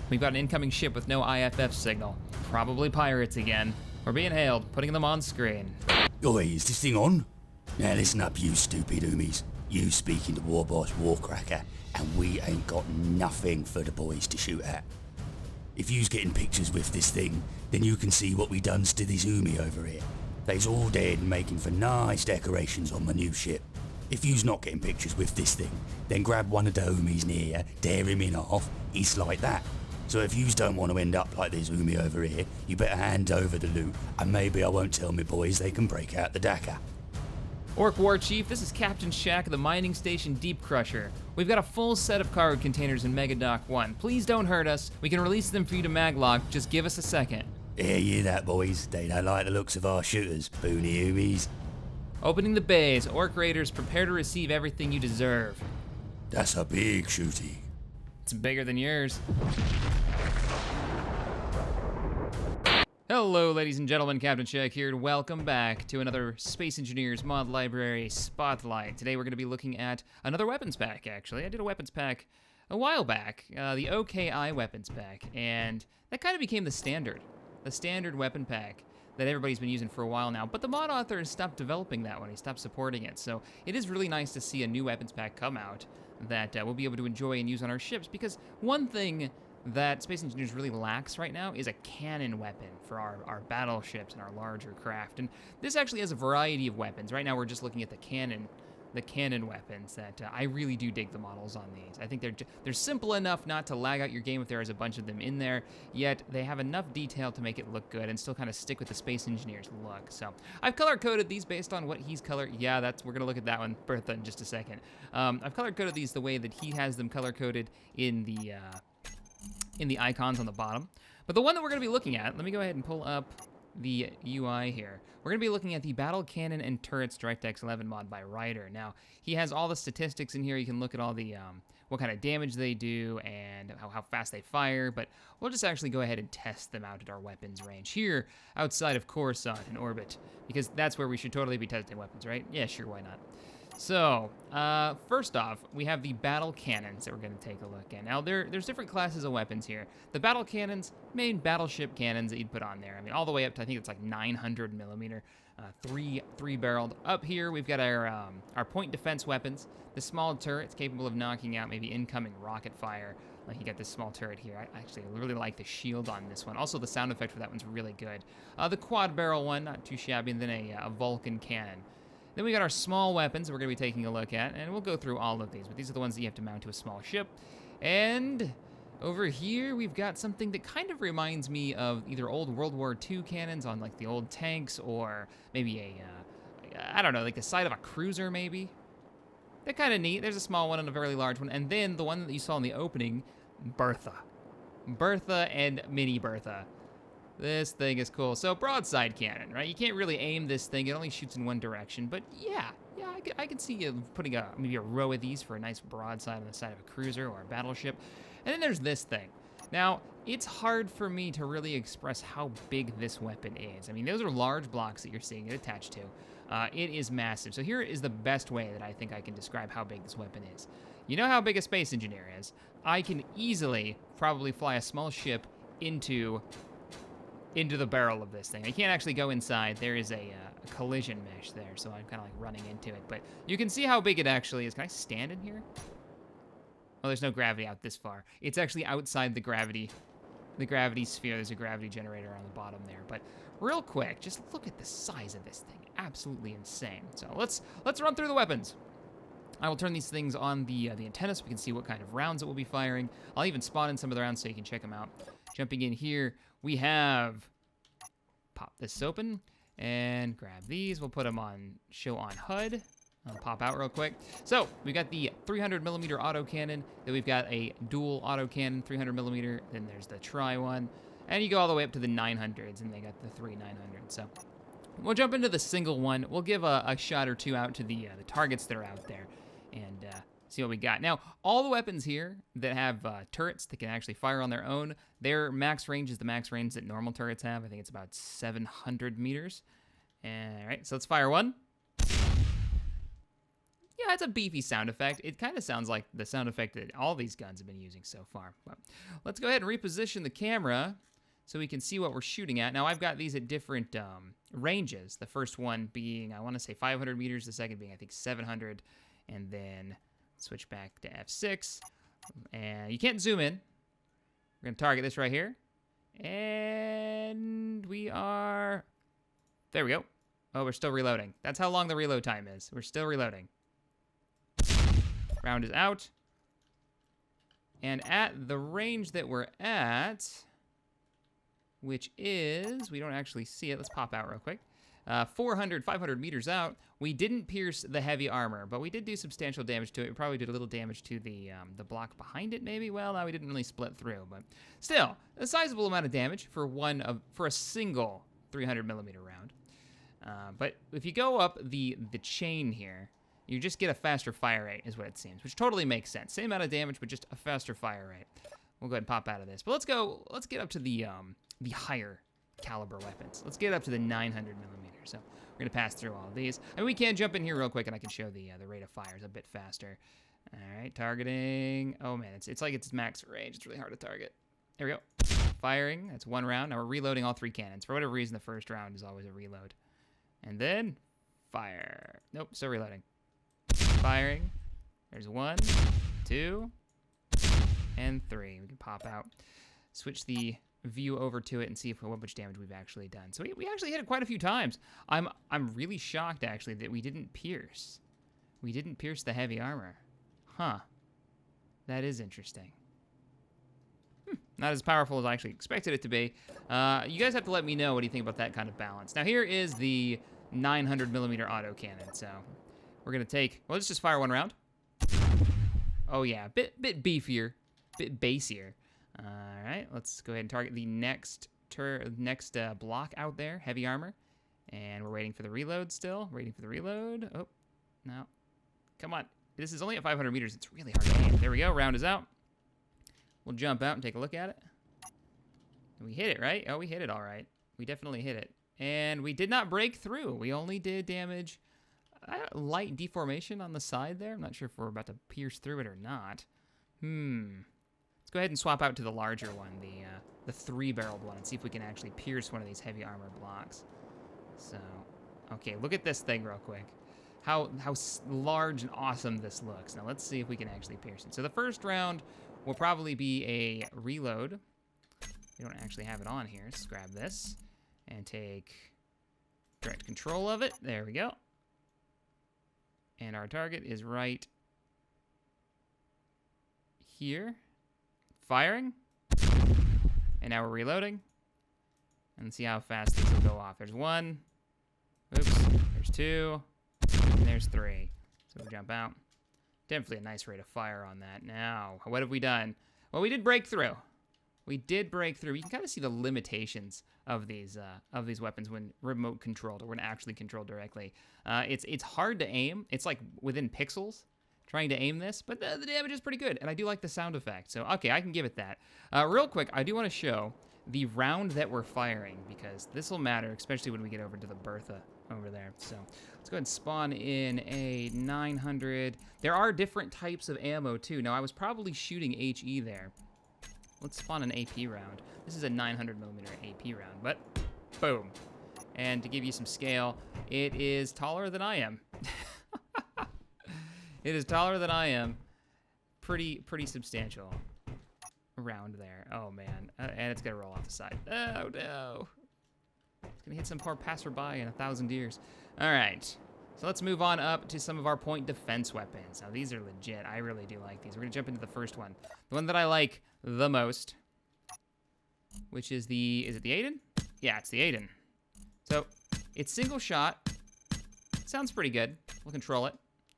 We've got an incoming ship with no IFF signal. Probably pirates again. We're being hailed, putting them on screen. Oi, is this thing on? Now listen up, you stupid oomies. You speaking to War Boss Warcracker, and we ain't got nothing for the boys to shoot at. If you's getting pictures with this thing, then you can see what we done to this oomie over here. They's all dead and making for nice decorations on my new ship. If you's not getting pictures with this thing, then grab one of the oomies near, tear him in half, it's like that. So if yous don't want to end up like this oomie over here, you better hand over the loot, and maybe I won't tell me boys they can break out the Dakar. Orc War Chief, this is CaptainShack of the mining station Deep Crusher. We've got a full set of cargo containers in Mega Dock 1. Please don't hurt us. We can release them for you to maglock. Just give us a second. Hear that, boys? They don't like the looks of our shooters, boony oomies. Opening the bays. Orc Raiders, prepare to receive everything you deserve. That's a big shooty. It's bigger than yours. Hello, ladies and gentlemen, CaptainShack here, and welcome back to another Space Engineers Mod Library Spotlight. Today we're going to be looking at another weapons pack, actually. I did a weapons pack a while back, the a.k.a. weapons pack, and that kind of became the standard weapon pack that everybody's been using for a while now, but the mod author has stopped developing that one. He stopped supporting it, so it is really nice to see a new weapons pack come out that we'll be able to enjoy and use on our ships, because one thing that Space Engineers really lacks right now is a cannon weapon for our battleships and our larger craft. And this actually has a variety of weapons. Right now we're just looking at the cannon weapons that I really do dig the models on these. I think they're simple enough not to lag out your game if there is a bunch of them in there, yet they have enough detail to make it look good and still kind of stick with the Space Engineers look. So I've color-coded these based on what he's colored. Yeah, we're gonna look at that one, Bertha, in just a second. I've color-coded these the way that he has them color-coded in the icons on the bottom. But the one that we're going to be looking at, let me go ahead and pull up the UI here. We're going to be looking at the Battle Cannon and Turrets DirectX 11 mod by Ryder. Now, he has all the statistics in here. You can look at all the, what kind of damage they do and how fast they fire, but we'll just actually go ahead and test them out at our weapons range here outside of Coruscant in orbit, because that's where we should totally be testing weapons, right? Yeah, sure, why not? So, first off, we have the battle cannons that we're going to take a look at. Now, there's different classes of weapons here. The battle cannons, main battleship cannons that you'd put on there. I mean, all the way up to, I think it's like 900 millimeter, three-barreled. Up here, we've got our point defense weapons. The small turret's capable of knocking out maybe incoming rocket fire. Like, you got this small turret here. I actually really like the shield on this one. Also, the sound effect for that one's really good. The quad barrel one, not too shabby, and then a Vulcan Cannon. Then we got our small weapons that we're going to be taking a look at, and we'll go through all of these, but these are the ones that you have to mount to a small ship. And over here, we've got something that kind of reminds me of either old World War II cannons on like the old tanks, or maybe I don't know, like the side of a cruiser maybe. They're kind of neat. There's a small one and a very large one. And then the one that you saw in the opening, Bertha. Bertha and Mini Bertha. This thing is cool. So, Broadside Cannon, right? You can't really aim this thing. It only shoots in one direction. But yeah, I can see you putting maybe a row of these for a nice broadside on the side of a cruiser or a battleship. And then there's this thing. Now, it's hard for me to really express how big this weapon is. I mean, those are large blocks that you're seeing it attached to. It is massive. So here is the best way that I think I can describe how big this weapon is. You know how big a Space Engineer is? I can easily probably fly a small ship into the barrel of this thing. I can't actually go inside. There is a collision mesh there, so I'm kind of like running into it. But you can see how big it actually is. Can I stand in here? Oh, there's no gravity out this far. It's actually outside the gravity sphere. There's a gravity generator on the bottom there. But real quick, just look at the size of this thing. Absolutely insane. So let's run through the weapons. I will turn these things on the antenna so we can see what kind of rounds it will be firing. I'll even spawn in some of the rounds so you can check them out. Jumping in here, we have, pop this open and grab these. We'll put them on show on HUD. I'll pop out real quick. So we've got the 300 millimeter autocannon. Then we've got a dual autocannon, 300 millimeter. Then there's the tri one. And you go all the way up to the 900s, and they got the 900s. So we'll jump into the single one. We'll give a shot or two out to the targets that are out there and see what we got. Now, all the weapons here that have turrets that can actually fire on their own, their max range is the max range that normal turrets have. I think it's about 700 meters. All right, so let's fire one. Yeah, it's a beefy sound effect. It kind of sounds like the sound effect that all these guns have been using so far. But let's go ahead and reposition the camera so we can see what we're shooting at. Now, I've got these at different ranges. The first one being, I want to say 500 meters. The second being, I think, 700. And then switch back to F6. And you can't zoom in. We're going to target this right here. And we are... There we go. Oh, we're still reloading. That's how long the reload time is. We're still reloading. Round is out. And at the range that we're at, which is, we don't actually see it. Let's pop out real quick. 400, 500 meters out, we didn't pierce the heavy armor, but we did do substantial damage to it. We probably did a little damage to the block behind it, maybe. Well, no, we didn't really split through, but still, a sizable amount of damage for a single 300 millimeter round. But if you go up the chain here, you just get a faster fire rate, is what it seems, which totally makes sense. Same amount of damage, but just a faster fire rate. We'll go ahead and pop out of this. But let's get up to the higher caliber weapons. Let's get up to the 900 millimeters. So we're gonna pass through all of these. And we can jump in here real quick, and I can show the rate of fire is a bit faster. All right, targeting. Oh man, it's like it's max range. It's really hard to target. There we go. Firing. That's one round. Now we're reloading all three cannons. For whatever reason, the first round is always a reload. And then fire. Nope, still reloading. Firing. There's 1, 2, and 3. We can pop out. Switch the view over to it and see how much damage we've actually done. So we actually hit it quite a few times. I'm really shocked actually that we didn't pierce. We didn't pierce the heavy armor. Huh. That is interesting. Not as powerful as I actually expected it to be. You guys have to let me know what do you think about that kind of balance. Now here is the 900 millimeter autocannon. So we're gonna take. Well, let's just fire one round. Oh yeah, bit beefier, bit bassier. All right, let's go ahead and target the next block out there, heavy armor. And we're waiting for the reload still. Waiting for the reload. Oh, no. Come on. This is only at 500 meters. It's really hard to aim. There we go. Round is out. We'll jump out and take a look at it. We hit it, right? Oh, we hit it all right. We definitely hit it. And we did not break through. We only did damage. Light deformation on the side there. I'm not sure if we're about to pierce through it or not. Let's go ahead and swap out to the larger one, the 3-barreled one, and see if we can actually pierce one of these heavy armor blocks. So, okay, look at this thing real quick. How large and awesome this looks. Now let's see if we can actually pierce it. So the first round will probably be a reload. We don't actually have it on here. Let's grab this and take direct control of it. There we go. And our target is right here. Firing. And now we're reloading. And see how fast this will go off. There's 1. Oops. There's 2. And there's 3. So we'll jump out. Definitely a nice rate of fire on that. Now, what have we done? Well, we did break through. We did break through. You can kind of see the limitations of these weapons when remote controlled or when actually controlled directly. It's hard to aim. It's like within pixels trying to aim this, but the damage is pretty good, and I do like the sound effect. So, okay, I can give it that. Real quick, I do want to show the round that we're firing because this will matter, especially when we get over to the Bertha over there. So let's go ahead and spawn in a 900. There are different types of ammo too. Now I was probably shooting HE there. Let's spawn an AP round. This is a 900 millimeter AP round, but boom. And to give you some scale, it is taller than I am. It is taller than I am. Pretty substantial round there. Oh man, and it's gonna roll off the side. Oh no. It's gonna hit some poor passerby in 1,000 years. All right, so let's move on up to some of our point defense weapons. Now these are legit. I really do like these. We're gonna jump into the first one. The one that I like the most, which is is it the Aiden? Yeah, it's the Aiden. So it's single shot. Sounds pretty good. We'll control it.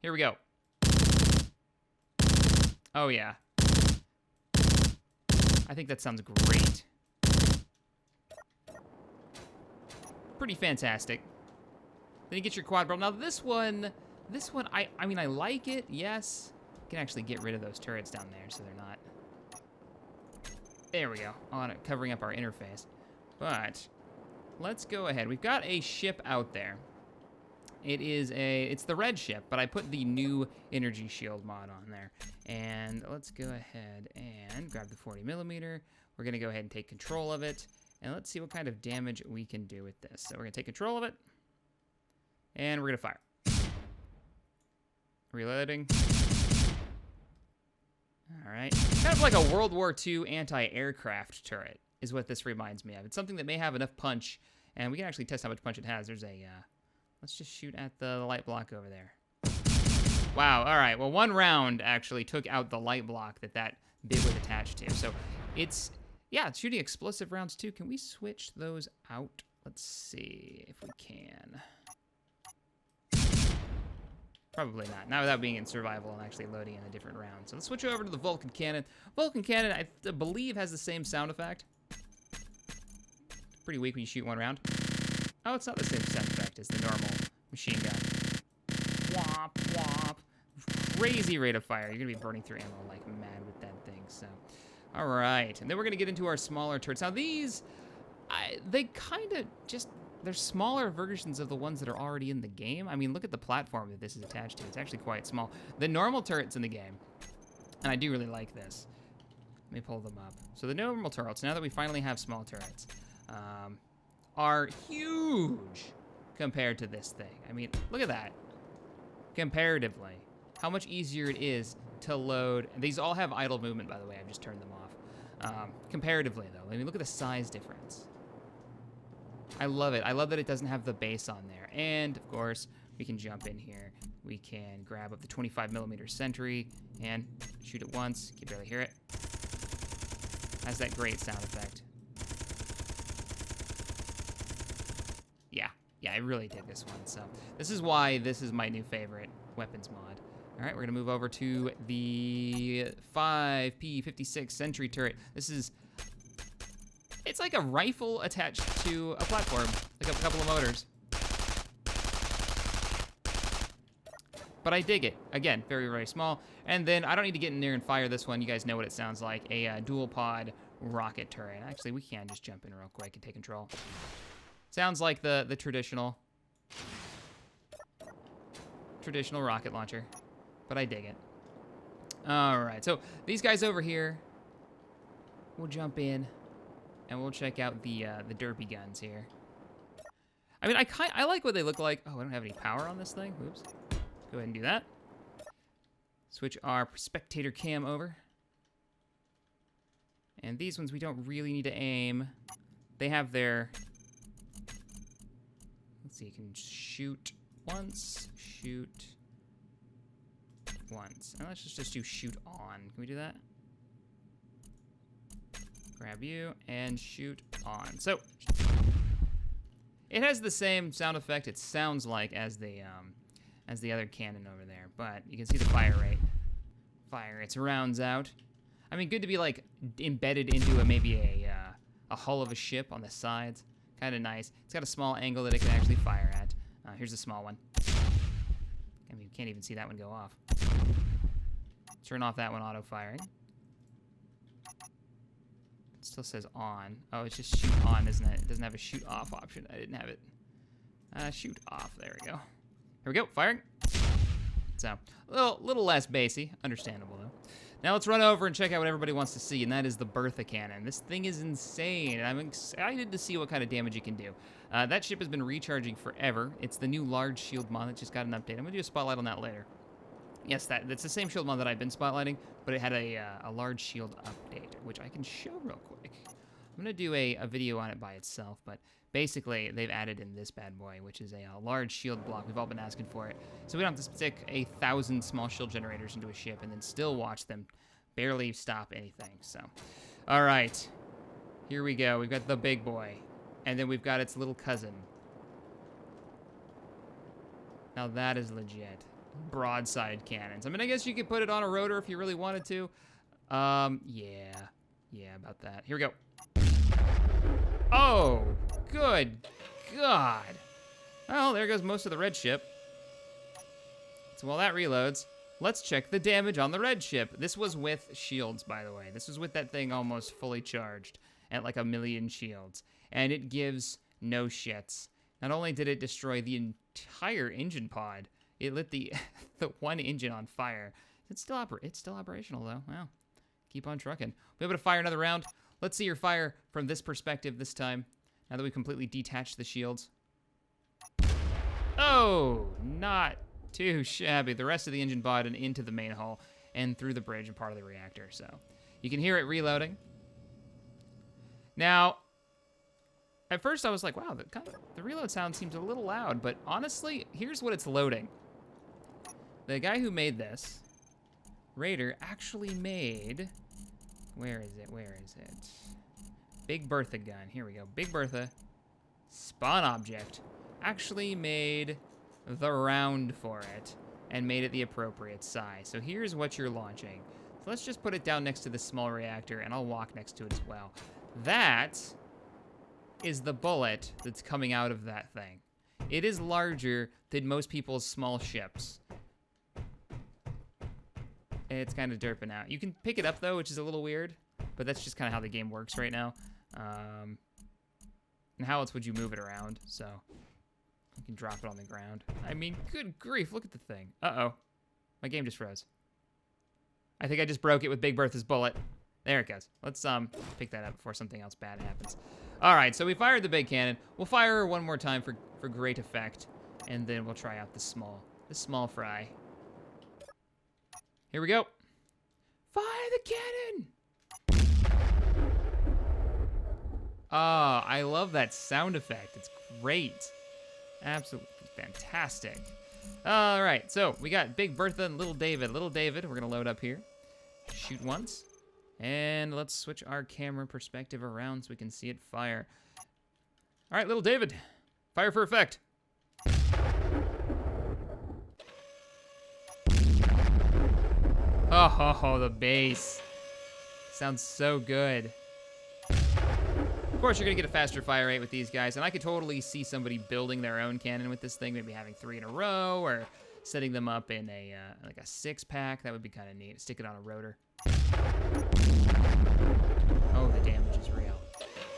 Here we go. Oh yeah. I think that sounds great. Pretty fantastic. Then you get your quad barrel. Now this one, I mean, I like it, yes. You can actually get rid of those turrets down there so they're not. There we go, on it, covering up our interface. But let's go ahead. We've got a ship out there. It's the red ship, but I put the new energy shield mod on there. And let's go ahead and grab the 40 millimeter. We're gonna go ahead and take control of it, and let's see what kind of damage we can do with this. So we're gonna take control of it, and we're gonna fire. Reloading. All right, kind of like a World War II anti-aircraft turret is what this reminds me of. It's something that may have enough punch, and we can actually test how much punch it has. There's a, let's just shoot at the light block over there. Wow, all right, well, one round actually took out the light block that bit was attached to. So it's shooting explosive rounds too. Can we switch those out? Let's see if we can. Probably not without being in survival and actually loading in a different round. So let's switch over to the Vulcan Cannon. Vulcan Cannon, I believe, has the same sound effect. Pretty weak when you shoot one round. Oh, it's not the same sound effect as the normal machine gun. Womp, womp. Crazy rate of fire. You're going to be burning through ammo like mad with that thing. So, all right. And then we're going to get into our smaller turrets. Now, these, they kind of just... They're smaller versions of the ones that are already in the game. I mean, look at the platform that this is attached to. It's actually quite small. The normal turrets in the game, and I do really like this. Let me pull them up. So the normal turrets, now that we finally have small turrets, are huge compared to this thing. I mean, look at that. Comparatively, how much easier it is to load. And these all have idle movement, by the way. I've just turned them off. Comparatively, though, I mean, look at the size difference. I love it. I love that it doesn't have the base on there. And, of course, we can jump in here. We can grab up the 25 millimeter sentry and shoot it once. You can barely hear it. Has that great sound effect. Yeah, I really dig this one. So this is why this is my new favorite weapons mod. All right, we're going to move over to the 5P56 sentry turret. It's like a rifle attached to a platform, like a couple of motors. But I dig it. Again, very, very small. And then I don't need to get in there and fire this one. You guys know what it sounds like, a dual pod rocket turret. Actually, we can just jump in real quick and take control. Sounds like the traditional rocket launcher, but I dig it. All right, so these guys over here, we'll jump in. And we'll check out the derpy guns here. I mean, I like what they look like. Oh, I don't have any power on this thing. Oops. Go ahead and do that. Switch our spectator cam over. And these ones we don't really need to aim. They have their... Let's see, you can shoot once, shoot once. And let's just do shoot on. Can we do that? Grab you and shoot on. So it has the same sound effect, it sounds like, as the other cannon over there, but you can see the fire rate. Its rounds out. I mean, good to be like embedded into maybe a hull of a ship on the sides. Kind of nice. It's got a small angle that it can actually fire at. Here's a small one. I mean, you can't even see that one go off. Turn off that one auto firing. It still says on. Oh, it's just shoot on, isn't it? It doesn't have a shoot off option. I didn't have it. Shoot off. There we go. Here we go. Firing. So, a little less bassy. Understandable, though. Now let's run over and check out what everybody wants to see, and that is the Bertha Cannon. This thing is insane, and I'm excited to see what kind of damage it can do. That ship has been recharging forever. It's the new large shield mod that just got an update. I'm going to do a spotlight on that later. Yes, that's the same shield mod that I've been spotlighting, but it had a large shield update, which I can show real quick. I'm going to do a video on it by itself, but basically they've added in this bad boy, which is a large shield block. We've all been asking for it. So we don't have to stick 1,000 small shield generators into a ship and then still watch them barely stop anything. So, all right, here we go. We've got the big boy, and then we've got its little cousin. Now that is legit. Broadside cannons. I mean, I guess you could put it on a rotor if you really wanted to. Yeah, about that. Here we go. Oh, good God. Well, there goes most of the red ship. So while that reloads, let's check the damage on the red ship. This was with shields, by the way. This was with that thing almost fully charged at like 1,000,000 shields. And it gives no shits. Not only did it destroy the entire engine pod, it lit the the one engine on fire. It's still operational though. Wow. Keep on trucking. We'll be able to fire another round. Let's see your fire from this perspective this time. Now that we've completely detached the shields. Oh, not too shabby. The rest of the engine pod and into the main hull and through the bridge and part of the reactor. So you can hear it reloading. Now, at first I was like, wow, the reload sound seems a little loud, but honestly, here's what it's loading. The guy who made this, Raider, actually made, where is it? Big Bertha gun, here we go. Big Bertha, spawn object, actually made the round for it and made it the appropriate size. So here's what you're launching. So let's just put it down next to this small reactor and I'll walk next to it as well. That is the bullet that's coming out of that thing. It is larger than most people's small ships. It's kind of derping out. You can pick it up though, which is a little weird, but that's just kind of how the game works right now. And how else would you move it around? So you can drop it on the ground. I mean, good grief, look at the thing. Uh-oh, my game just froze. I think I just broke it with Big Bertha's bullet. There it goes. Let's pick that up before something else bad happens. All right, so we fired the big cannon. We'll fire her one more time for great effect, and then we'll try out the small fry. Here we go. Fire the cannon! Ah, I love that sound effect. It's great. Absolutely fantastic. All right, so we got Big Bertha and Little David. Little David, we're gonna load up here. Shoot once. And let's switch our camera perspective around so we can see it fire. All right, Little David, fire for effect. Oh, the bass. Sounds so good. Of course, you're gonna get a faster fire rate with these guys, and I could totally see somebody building their own cannon with this thing, maybe having 3 in a row, or setting them up in a like a 6-pack. That would be kind of neat. Stick it on a rotor. Oh, the damage is real.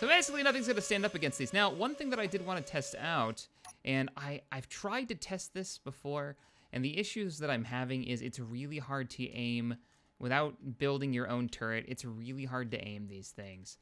So basically, nothing's gonna stand up against these. Now, one thing that I did want to test out, and I've tried to test this before, and the issues that I'm having is it's really hard to aim without building your own turret. It's really hard to aim these things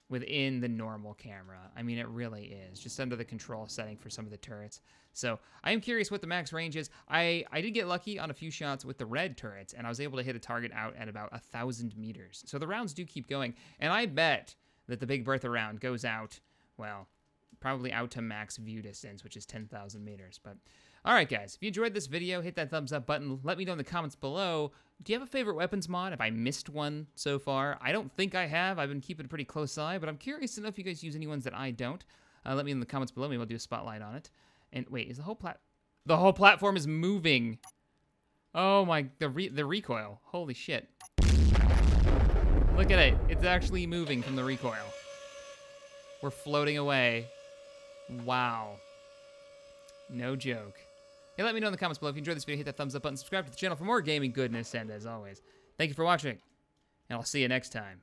within the normal camera. I mean, it really is, just under the control setting for some of the turrets. So I am curious what the max range is. I did get lucky on a few shots with the red turrets, and I was able to hit a target out at about 1,000 meters. So the rounds do keep going, and I bet that the Big Bertha round goes out, well, probably out to max view distance, which is 10,000 meters. But all right, guys, if you enjoyed this video, hit that thumbs up button. Let me know in the comments below. Do you have a favorite weapons mod? Have I missed one so far? I don't think I have. I've been keeping a pretty close eye, but I'm curious to know if you guys use any ones that I don't. Let me in the comments below. Maybe I'll do a spotlight on it. And wait, is the whole platform is moving? Oh my, the recoil. Holy shit. Look at it. It's actually moving from the recoil. We're floating away. Wow. No joke. Hey, let me know in the comments below if you enjoyed this video. Hit that thumbs up button, subscribe to the channel for more gaming goodness, and as always, thank you for watching, and I'll see you next time.